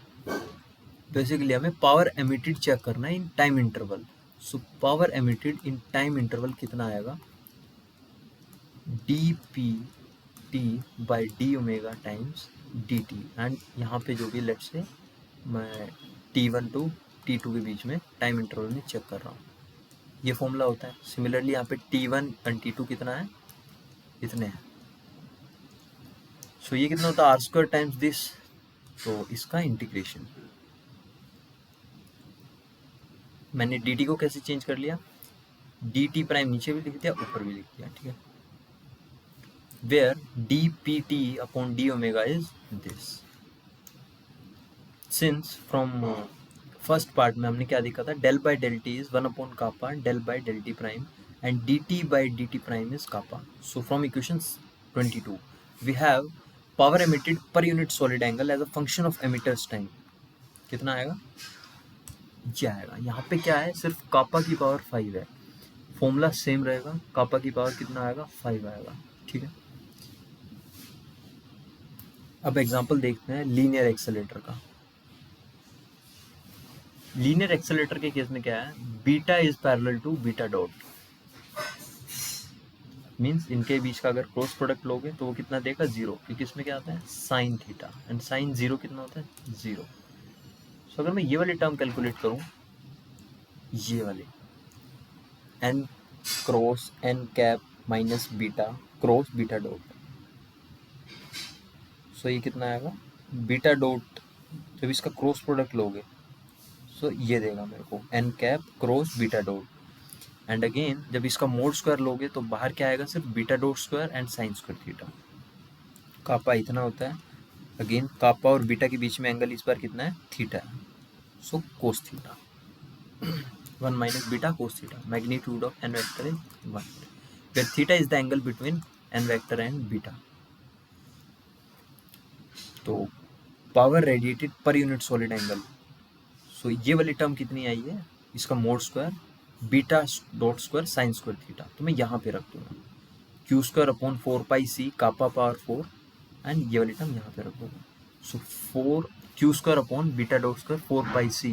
Speaker 1: Basically हमें power emitted check करना है in time interval. So power emitted in time interval कितना आएगा, dpt by d omega times dt, and यहाँ पे जो भी let's say मैं t1 टू t2 के बीच में टाइम इंटरवल में चेक कर रहा हूँ, ये फॉर्मूला होता है. सिमिलरली यहाँ पे t1 एंड t2 कितना है, इतने हैं. सो ये कितना होता है, r स्क्वायर टाइम्स दिस, तो इसका इंटीग्रेशन. मैंने dt को कैसे चेंज कर लिया, dt प्राइम नीचे भी लिख दिया, ऊपर भी लिख दिया. ठीक है. where dpt upon d omega is this. Since from first part में हमने क्या देखा था, del by del t is 1 upon kappa del by del t prime and dt by dt prime is kappa. So from equations 22 we have power emitted per unit solid angle as a function of emitter's time. कितना आएगा? ये आएगा. यहाँ पे क्या है, सिर्फ कापा की पावर 5 है, फॉर्मूला सेम रहेगा, कापा की पावर कितना आएगा? 5 आएगा. ठीक है. अब एग्जांपल देखते हैं लीनियर एक्सेलेरेटर का. लीनियर एक्सेलेरेटर के केस में क्या है, beta is parallel to beta dot, means इनके बीच का अगर क्रॉस प्रोडक्ट लोगे तो वो कितना देगा? 0, क्योंकि इसमें क्या आता है? साइन थीटा, एंड साइन 0 कितना होता है? 0. सो अगर मैं ये वाली टर्म कैलकुलेट करूं, ये वाली n cross n cap minus beta cross beta dot, so ये कितना आएगा? बीटा डॉट जब इसका क्रॉस प्रोडक्ट लोगे सो ये देगा मेरे को n cap cross beta dot, and again जब इसका मोड स्क्वायर लोगे तो बाहर क्या आएगा? सिर्फ beta dot square and sine square theta. Kappa इतना होता है. अगेन कापा और बीटा के बीच में एंगल इस बार कितना है? थीटा है. So cos theta 1 minus beta cos theta. Magnitude of n vector is 1, where theta is the angle between n vector and beta. तो power radiated per unit solid angle, so ये वाली term कितनी आई है? इसका mod square beta dot square sine square theta, तो मैं यहाँ पे रख दूंगा q square upon 4 pi c kappa power 4, and ये वाली टर्म यहाँ पे रख दूंगा. सो 4 Q square upon beta dot square 4 pi सी,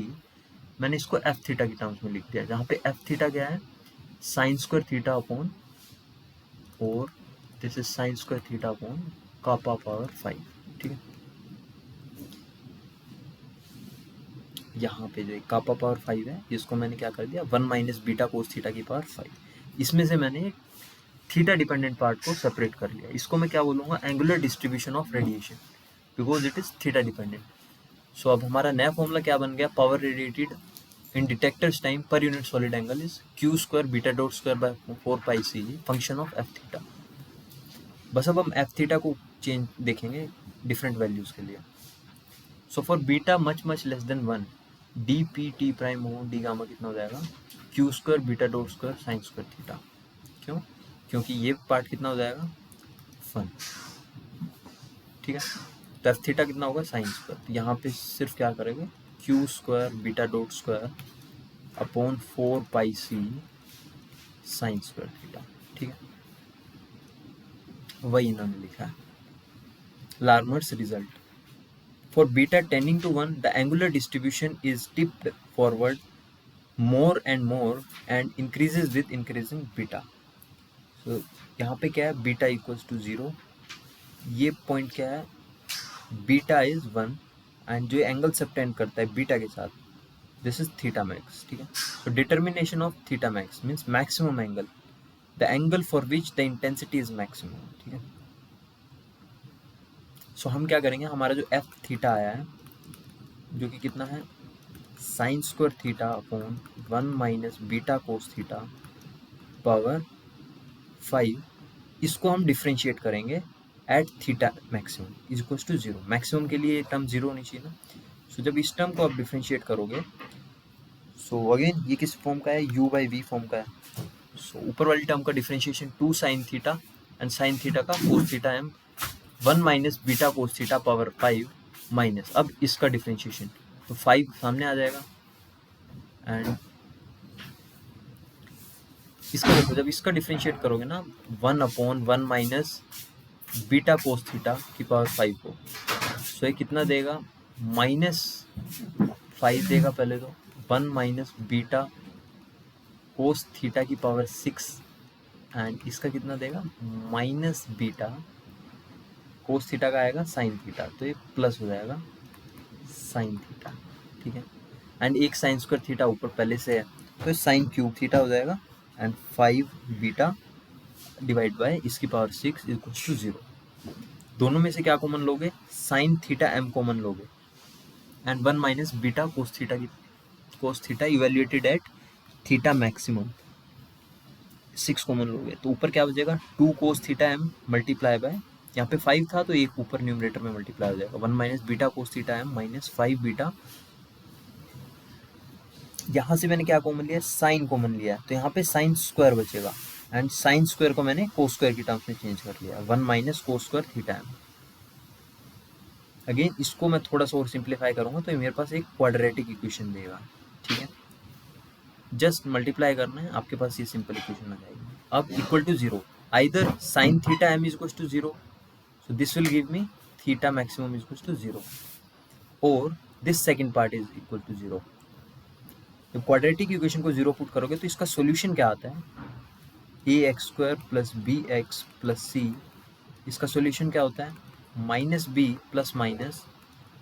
Speaker 1: मैंने इसको एफ थीटा की टर्म्स में लिख दिया, जहाँ पे एफ थीटा क्या है? Sine square theta upon 4, this is sine square theta upon kappa power 5. ठीक है. यहाँ पे जो कापा पावर 5 है इसको मैंने क्या कर दिया? 1 माइनस बीटा कोस थीटा की पावर 5. इसमें से मैंने थीटा डिपेंडेंट पार्ट को सेपरेट कर लिया. इसको मैं क्या बोलूँगा? Angular distribution of radiation, because it is theta dependent. So अब हमारा नया फॉर्मूला क्या बन गया? Power radiated in detectors time per unit solid angle is q square beta dot square by 4 pi c function of f theta. बस अब हम f theta को चेंज देखेंगे डिफरेंट वैल्यूज के लिए. So for beta much less than 1, D P T prime हो D gamma कितना हो जाएगा? Q square beta dot square sine square theta. क्यों? क्योंकि ये पार्ट कितना हो जाएगा? 1. ठीक है. तो एफ थीटा कितना होगा? Sine square. तो यहाँ पे सिर्फ क्या करेंगे? Q square beta dot square upon 4 pi c sine square theta. ठीक है. वही इन्होंने लिखा है. लार्मर्स result. For beta tending to 1, the angular distribution is tipped forward more and more and increases with increasing beta. So यहाँ पे क्या है? beta equals to 0. ये पॉइंट क्या है? beta is 1 and जो एंगल सबटेंड करता है बीटा के साथ, this is theta max. ठीक है. So determination of theta max means maximum angle, the angle for which the intensity is maximum. ठीक है. सो हम क्या करेंगे? हमारा जो एफ थीटा आया है जो कि कितना है? Sine square theta upon 1 minus beta cos theta power 5, इसको हम डिफ्रेंशिएट करेंगे at theta maximum is equals to 0. Maximum के लिए टर्म 0 होनी चाहिए ना. सो जब इस टर्म को आप डिफ्रेंशिएट करोगे, सो अगेन ये किस फॉर्म का है? u बाई वी फॉर्म का है. सो ऊपर वाली टर्म का differentiation 2 sine theta and sine theta का cos theta m 1 minus beta cos theta power 5 minus, अब इसका डिफ्रेंशिएशन तो 5 सामने आ जाएगा, एंड इसका देखो जब इसका डिफ्रेंशिएट करोगे ना 1 upon 1 minus beta cos theta की पावर 5 को, सो ये कितना देगा? -5 देगा. पहले तो 1 माइनस बीटा कोस थीटा की पावर 6, एंड इसका कितना देगा? माइनस बीटा कोस थीटा का आएगा साइन थीटा, तो ये प्लस हो जाएगा साइन थीटा. ठीक है. एंड एक साइन स्क्वायर थीटा ऊपर पहले से है तो साइन क्यूब थीटा हो जाएगा, एंड 5 बीटा डिवाइड बाय इसकी पावर 6 इक्वल्स टू 0. दोनों में से क्या कॉमन लोगे? साइन थीटा एम कॉमन लोगे, and 1 minus beta cos theta evaluated at theta maximum 6 common लोगे, तो ऊपर क्या बचेगा? 2 cos theta m multiply by, यहाँ पे 5 था तो एक ऊपर न्यूमरेटर में मल्टीप्लाई हो जाएगा, 1 minus beta cos theta m minus 5 beta यहाँ से मैंने क्या कॉमन लिया, साइन कॉमन लिया, तो यहाँ पे साइन स्क्वायर बचेगा, एंड साइन स्क्वायर को मैंने कोस स्क्वायर की टर्म्स में चेंज कर लिया, 1 minus cos square theta m. Again इसको मैं थोड़ा सा और सिंप्लीफाई करूंगा तो मेरे पास एक क्वाड्रेटिक इक्वेशन देगा, ठीक है। जस्ट मल्टीप्लाई करना है, आपके पास ये सिंपल इक्वेशन आ जाएगी। अब equal to zero, either sine theta m is equal to zero, so this will give me theta maximum is equal to zero, और this second part is equal to zero. जब quadratic equation को zero put करोगे तो इसका solution क्या आता है, a x square plus b x plus c, इसका सॉल्यूशन क्या होता है, minus b plus minus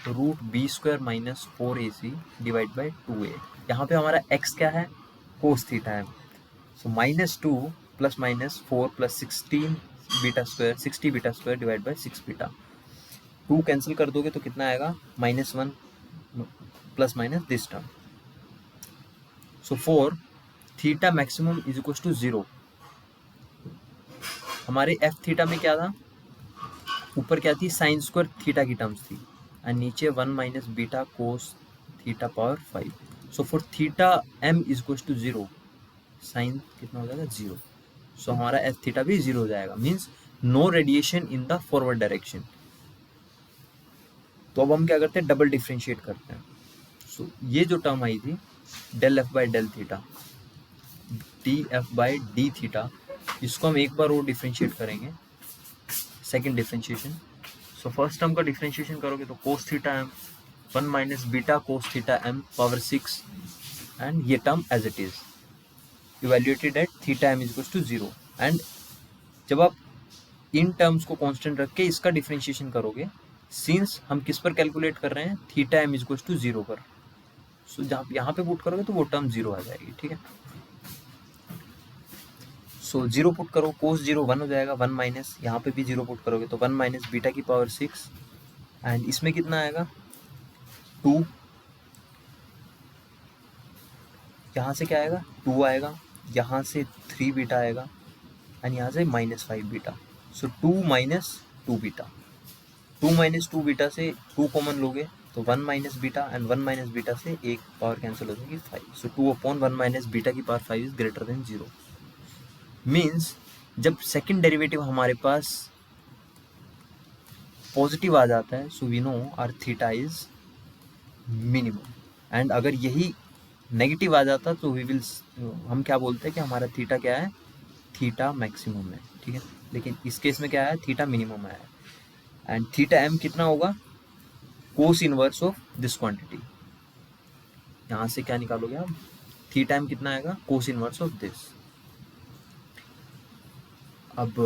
Speaker 1: root b square minus 4ac divide by 2a। यहाँ पे हमारा x क्या है, कोस थीटा है, so minus 2 plus minus 4 plus 16 beta square 60 beta square divide by 6 beta. 2 cancel कर दोगे तो कितना आएगा, -1 plus minus this term. So for theta maximum is equal to 0, हमारे एफ थीटा में क्या था, ऊपर क्या थी, साइन स्क्वायर थीटा की टर्म्स थी, एंड नीचे 1 minus beta cos theta power 5। So for theta m is equal to 0, sine कितना हो जाएगा 0, सो हमारा एफ थीटा भी 0 हो जाएगा, means no radiation in the forward direction. तो अब हम क्या करते हैं, डबल डिफ्रेंशिएट करते हैं। सो ये जो टर्म आई थी del f by del theta, d f by d theta, इसको हम एक बार और डिफ्रेंशिएट करेंगे, second differentiation. So first term का डिफ्रेंशिएशन करोगे तो cos theta m 1 minus beta cos theta m power 6, and ये term as it is evaluated at theta m is equal to 0। And जब आप इन टर्म्स को constant रख के इसका डिफ्रेंशिएशन करोगे, सिंस हम किस पर कैलकुलेट कर रहे हैं, theta m is equal to 0 पर, सो जब यहाँ पे पुट करोगे तो वो टर्म 0 आ जाएगी, ठीक है। सो 0 पुट करो, कोस 0 1 हो जाएगा, 1 माइनस यहाँ पे भी 0 पुट करोगे तो 1 माइनस बीटा की पावर 6, एंड इसमें कितना आएगा 2, यहाँ से क्या आएगा 2 आएगा, यहाँ से 3 बीटा आएगा, एंड यहाँ से -5 beta. So 2 minus 2 beta, 2 minus 2 beta से 2 कॉमन लोगे तो 1 minus beta, and 1 minus beta से एक पावर कैंसिल हो जाएगी 5। सो 2 अपॉन 1 माइनस बीटा की power 5 is greater than 0। Means जब सेकंड डेरिवेटिव हमारे पास पॉजिटिव आ जाता है, so we know our theta is minimum, and अगर यही नेगेटिव आ जाता तो वी विल, हम क्या बोलते हैं कि हमारा थीटा क्या है, थीटा मैक्सिमम है, ठीक है। लेकिन इस केस में क्या है, थीटा मिनिमम है, एंड थीटा एम कितना होगा, cos inverse of this quantity. यहाँ से क्या निकालोगे आप, थीटा एम कितना आएगा, कोस इनवर्स ऑफ दिस। अब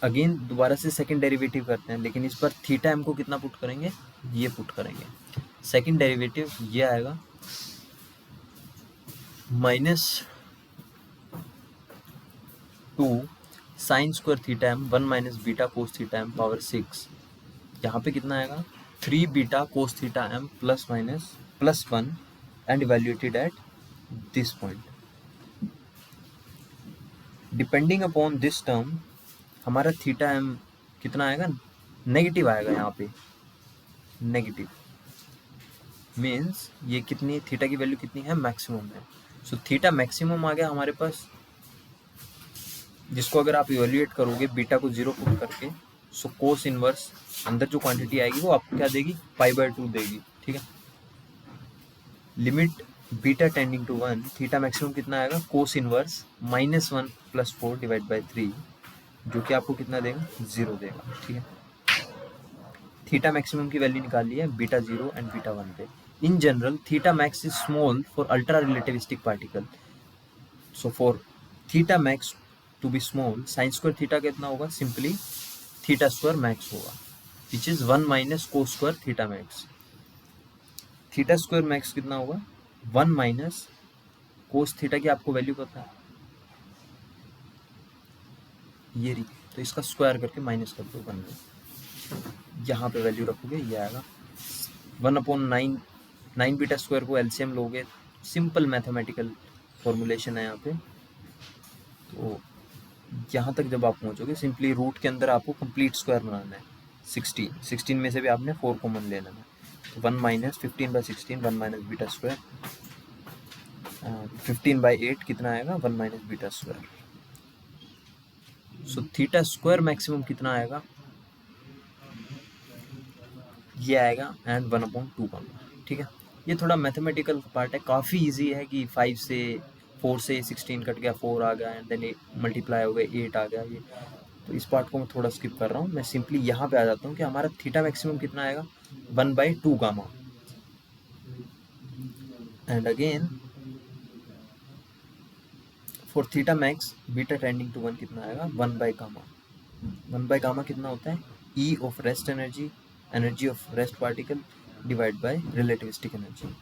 Speaker 1: अगेन दोबारा से सेकंड डेरिवेटिव करते हैं, लेकिन इस पर थीटा एम को कितना पुट करेंगे, ये पुट करेंगे। सेकंड डेरिवेटिव ये आएगा -2 sine square theta m 1 minus beta cos theta m power 6, यहाँ पे कितना आएगा 3 beta cos theta m plus minus +1, and evaluated at this point. Depending upon this term हमारा थीटा एम कितना आएगा, नेगेटिव आएगा, यहाँ पे नेगेटिव, मीन्स ये कितनी, थीटा की वैल्यू कितनी है, मैक्सिमम है। सो थीटा मैक्सिमम आ गया हमारे पास, जिसको अगर आप इवेल्युएट करोगे बीटा को 0 पुट करके, सो कोस इनवर्स अंदर जो क्वांटिटी आएगी वो आपको क्या देगी, π/2 देगी, ठीक है। Limit beta tending to 1, theta maximum कितना आएगा, कोस इनवर्स -1 + 4 डिवाइड बाई 3, जो कि आपको कितना देगा, 0 देगा, ठीक है। थीटा मैक्सिमम की वैल्यू निकाल ली है बीटा 0 एंड बीटा 1 पे। In general theta max is small for ultra relativistic particle, so for theta max to be small, sine square theta कितना होगा, सिंपली थीटा स्क्वायर मैक्स होगा, which is 1 minus cos square theta max. Theta square max कितना होगा, 1 minus कोस theta की आपको value पता है, ये रही, तो इसका स्क्वायर करके माइनस कर दो 1 में, यहाँ पे वैल्यू रखोगे ये आएगा 1/9, 9 बीटा स्क्वायर को एलसीएम लोगे, सिंपल मैथमेटिकल फॉर्मुलेशन है यहाँ पे। तो यहाँ तक जब आप पहुँचोगे, सिंपली रूट के अंदर आपको कंप्लीट स्क्वायर बनाना है, 16 में से भी आपने 4 कॉमन लेना है, तो 1 माइनस 15/16, 1 माइनस बीटा स्क्वायर 15/8 कितना आएगा 1 minus beta square. So theta square maximum कितना आएगा, ये आएगा एंड 1/2 गामा। ठीक है, ये थोड़ा मैथमेटिकल पार्ट है, काफ़ी इजी है कि 4 से 16 कट गया 4 आ गया एंड देन मल्टीप्लाई हो गया 8 आ गया। ये तो इस पार्ट को मैं थोड़ा स्किप कर रहा हूँ, मैं सिंपली यहाँ पे आ जाता हूँ कि हमारा थीटा मैक्सिमम कितना आएगा 1/2 gamma. And again for theta max beta tending to 1 कितना आएगा 1/गामा। 1/गामा कितना होता है, E of rest energy, energy of rest particle divide by relativistic energy.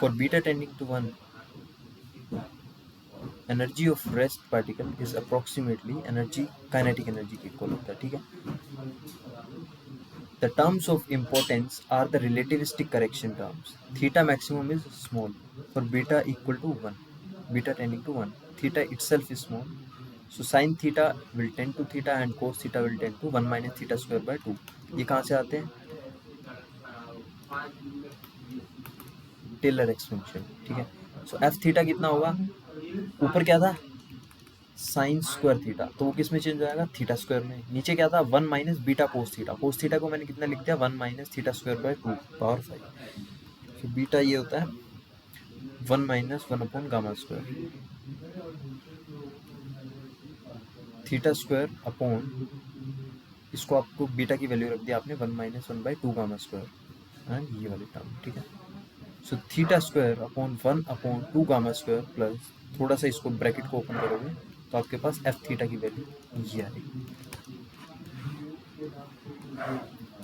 Speaker 1: For beta tending to 1 energy of rest particle is approximately energy kinetic energy के equal होता है। ठीक है, the terms of importance are the relativistic correction terms. Theta maximum is small for beta equal to 1, beta tending to 1. Theta itself is small, so sin theta will tend to theta and cos theta will tend to 1 minus theta square by 2. ये कहाँ से आते हैं, Taylor expansion. ठीक है, सो F theta कितना होगा, ऊपर क्या था साइन स्क्वायर थीटा, तो वो किस में चेंज हो जाएगा थीटा स्क्वायर में। नीचे क्या था 1 minus beta cos theta, cos theta को मैंने कितना लिख दिया 1 minus theta square by 2 power 5। फिर बीटा ये होता है 1 minus 1 gamma square, theta square upon, इसको आपको बीटा की वैल्यू रख दिया आपने 1 माइनस 1/2 गामा स्क्वायर एंड ये वाली टर्म। ठीक है, so theta square upon 1/2 gamma square plus थोड़ा सा इसको ब्रैकेट को ओपन करोगे तो आपके पास एफ थीटा की वैल्यू ये आएगी।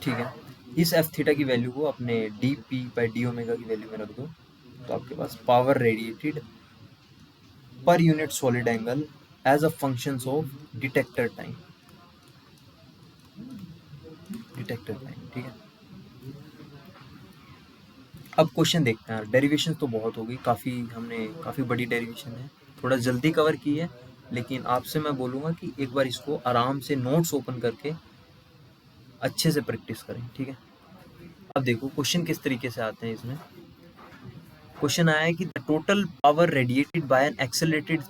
Speaker 1: ठीक है, इस एफ थीटा की वैल्यू को अपने d p by d omega की वैल्यू में रख दो, तो आपके पास power radiated per unit solid angle as a function of detector time, detector time. ठीक है, अब क्वेश्चन देखते हैं। डेरिवेशन तो बहुत हो गई, काफ़ी बड़ी डेरिवेशन है, थोड़ा जल्दी कवर की है, लेकिन आपसे मैं बोलूँगा कि एक बार इसको आराम से नोट्स ओपन करके अच्छे से प्रैक्टिस करें। ठीक है, अब देखो क्वेश्चन किस तरीके से आते हैं। इसमें क्वेश्चन आया है कि the total power radiated by an accelerated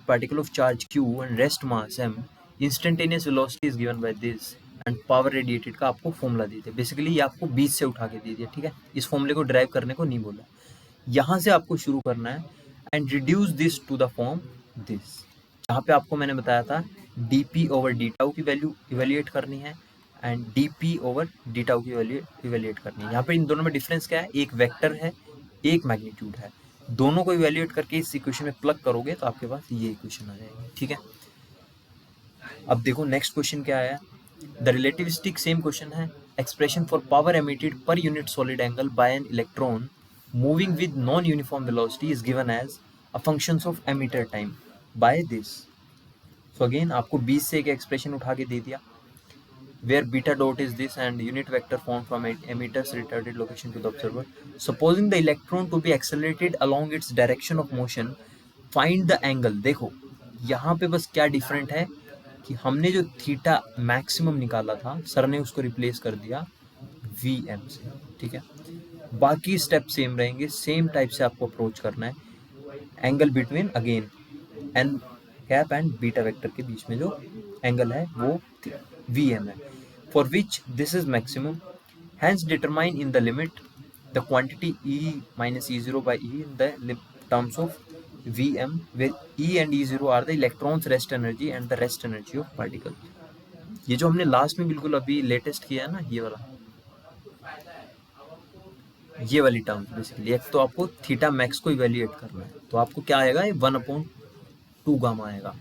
Speaker 1: particle of charge q and rest mass m, instantaneous velocity is given by this and power radiated का आपको फॉर्मूला दी थी। बेसिकली ये आपको बीच से उठा के दी थी। ठीक है, इस फॉर्मूले को ड्राइव करने को नहीं बोला, यहाँ से आपको शुरू करना है and reduce this to the form this, जहाँ पे आपको मैंने बताया था dp ओवर डी टाउ की वैल्यू इवेल्युएट करनी है and dp over d tau की वैल्यू इवेल्युएट करनी है। यहाँ पे इन दोनों में डिफरेंस क्या है, एक वेक्टर है एक मैग्नीट्यूड है, दोनों को इवेल्युएट करके इस इक्वेशन में प्लग करोगे तो आपके पास ये इक्वेशन आ जाएगी। ठीक है, अब देखो नेक्स्ट क्वेश्चन क्या आया, द रिलेटिविस्टिक सेम क्वेश्चन है, expression for power emitted per unit solid angle by an electron moving with non uniform velocity is given as a function of emitter time by this. So again आपको 20 से एक expression उठा के दे दिया, where beta dot is this and unit vector formed from emitter's retarded location to the observer. Supposing the electron to be accelerated along its direction of motion, find the angle. देखो यहाँ पे बस क्या different है कि हमने जो theta maximum निकाला था सर ने उसको रिप्लेस कर दिया Vm से। ठीक है, बाकी स्टेप सेम रहेंगे, सेम टाइप से आपको अप्रोच करना है। Angle between again n cap and beta vector के बीच में जो एंगल है वो Vm है, for which this is maximum, hence determine in the limit the quantity E minus E0 by E in the terms of Vm, where E and E0 are the electrons rest energy and the rest energy of particle. ये जो हमने last में बिल्कुल अभी latest किया है ना, ये वाली टर्म बेसिकली, एक तो आपको थीटा मैक्स को इवेल्युएट करना है, तो आपको क्या आएगा, ये 1/2 गामा आएगा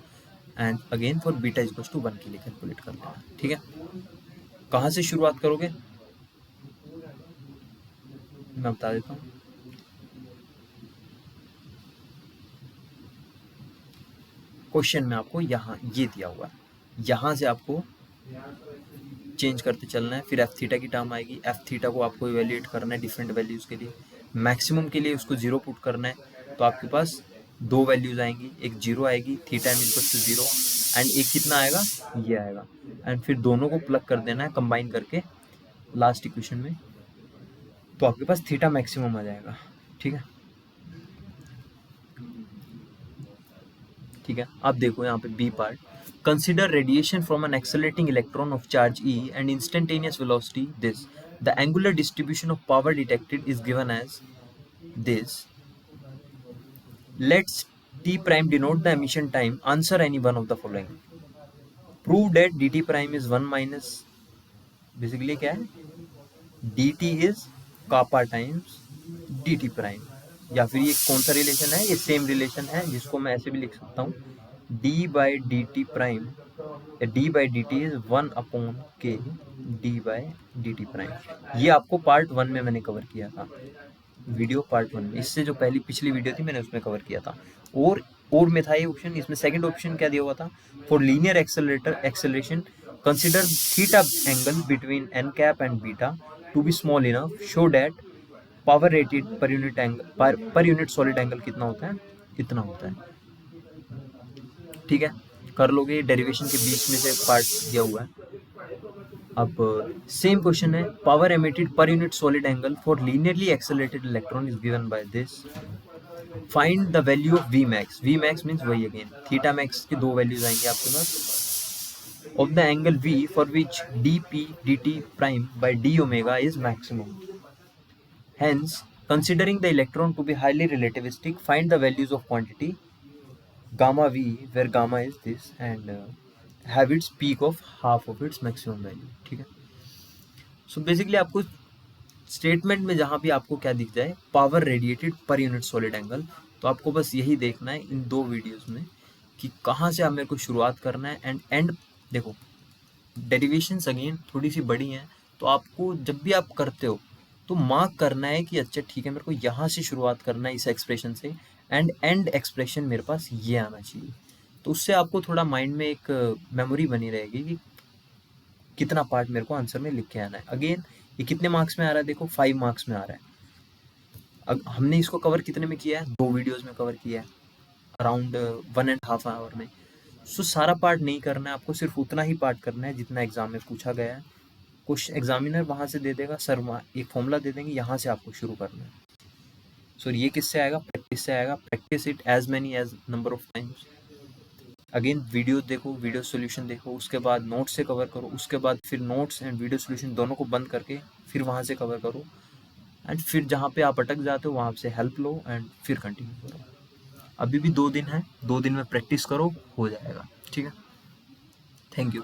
Speaker 1: and again for beta is equals to 1 के लिए कैलकुलेट कर लेना। ठीक है, कहाँ से शुरुआत करोगे मैं बता देता हूँ। क्वेश्चन में आपको यहाँ ये दिया हुआ है, यहाँ से आपको चेंज करते चलना है, फिर एफ थीटा की टर्म आएगी, एफ थीटा को आपको इवेल्युएट करना है डिफरेंट वैल्यूज के लिए, मैक्सिमम के लिए उसको 0 पुट करना है, तो आपके पास दो वैल्यूज आएंगी, एक 0 आएगी theta m equal to 0 and एक कितना आएगा ये आएगा, एंड फिर दोनों को प्लग कर देना है कंबाइन करके लास्ट इक्वेशन में तो आपके पास थीटा मैक्सिमम आ जाएगा। ठीक है, ठीक है। अब देखो यहाँ पे B part, consider radiation from an accelerating electron of charge E and instantaneous velocity this, the angular distribution of power detected is given as this, let's t prime denote the emission time, answer any one of the following, prove that dt prime is 1 minus, basically क्या है, dt is kappa times dt prime, या फिर ये कौन सा relation है, ये same relation है जिसको मैं ऐसे भी लिख सकता हूँ, d by dt prime, d by dt is 1 upon k d by dt prime। ये आपको पार्ट 1 में मैंने कवर किया था, वीडियो पार्ट 1 में, इससे जो पहली पिछली वीडियो थी मैंने उसमें कवर किया था। और में था ये ऑप्शन, इसमें सेकंड ऑप्शन क्या दिया हुआ था, for linear acceleration consider theta angle between n cap and beta to be small enough show that power rated per unit angle per unit solid angle कितना होता है, इतना होता है। ठीक है, कर लोगे, डेरिवेशन के बीच में से पार्ट दिया हुआ है। अब सेम क्वेश्चन है, power emitted per unit solid angle for linearly accelerated electron is given by this, find the value of v max, v max means वही अगेन थीटा मैक्स की दो वैल्यूज आएंगे आपके पास, of the angle v for which dp dt prime by d omega is maximum, hence considering the electron to be highly relativistic find the values of quantity gamma v where gamma is this and have its peak of half of its maximum value। ठीक है, so basically आपको statement में जहाँ भी आपको क्या दिख जाए, power radiated per unit solid angle, तो आपको बस यही देखना है इन दो वीडियोस में कि कहाँ से आप मेरे को शुरुआत करना है एंड देखो डेरिवेशंस अगेन थोड़ी सी बड़ी हैं, तो आपको जब भी आप करते हो तो मार्क करना है कि अच्छा ठीक है मेरे को यहाँ से शुरुआत करना है इस एक्सप्रेशन से एंड एक्सप्रेशन मेरे पास ये आना चाहिए, तो उससे आपको थोड़ा माइंड में एक मेमोरी बनी रहेगी कि कितना पार्ट मेरे को आंसर में लिख के आना है। अगेन ये कितने मार्क्स में आ रहा है, देखो 5 मार्क्स में आ रहा है। अब हमने इसको कवर कितने में किया है, 2 वीडियोस में कवर किया है, अराउंड 1.5 आवर में। सो सारा पार्ट नहीं करना है आपको, सिर्फ उतना ही पार्ट करना है जितना एग्जाम में पूछा गया है। कुछ एग्जामिनर वहाँ से दे देगा, सर वहाँ एक फॉर्मूला दे देंगे, यहाँ से आपको शुरू करना है। सो ये किससे आएगा, प्रैक्टिस से आएगा, practice it as many as number of times. Again video देखो, वीडियो सोल्यूशन देखो, उसके बाद नोट्स से कवर करो, उसके बाद फिर नोट्स एंड वीडियो सोल्यूशन दोनों को बंद करके फिर वहाँ से कवर करो, एंड फिर जहाँ पे आप अटक जाते हो वहाँ से हेल्प लो एंड फिर कंटिन्यू करो। अभी भी 2 दिन है, 2 दिन में प्रैक्टिस करो, हो जाएगा। ठीक है, थैंक यू।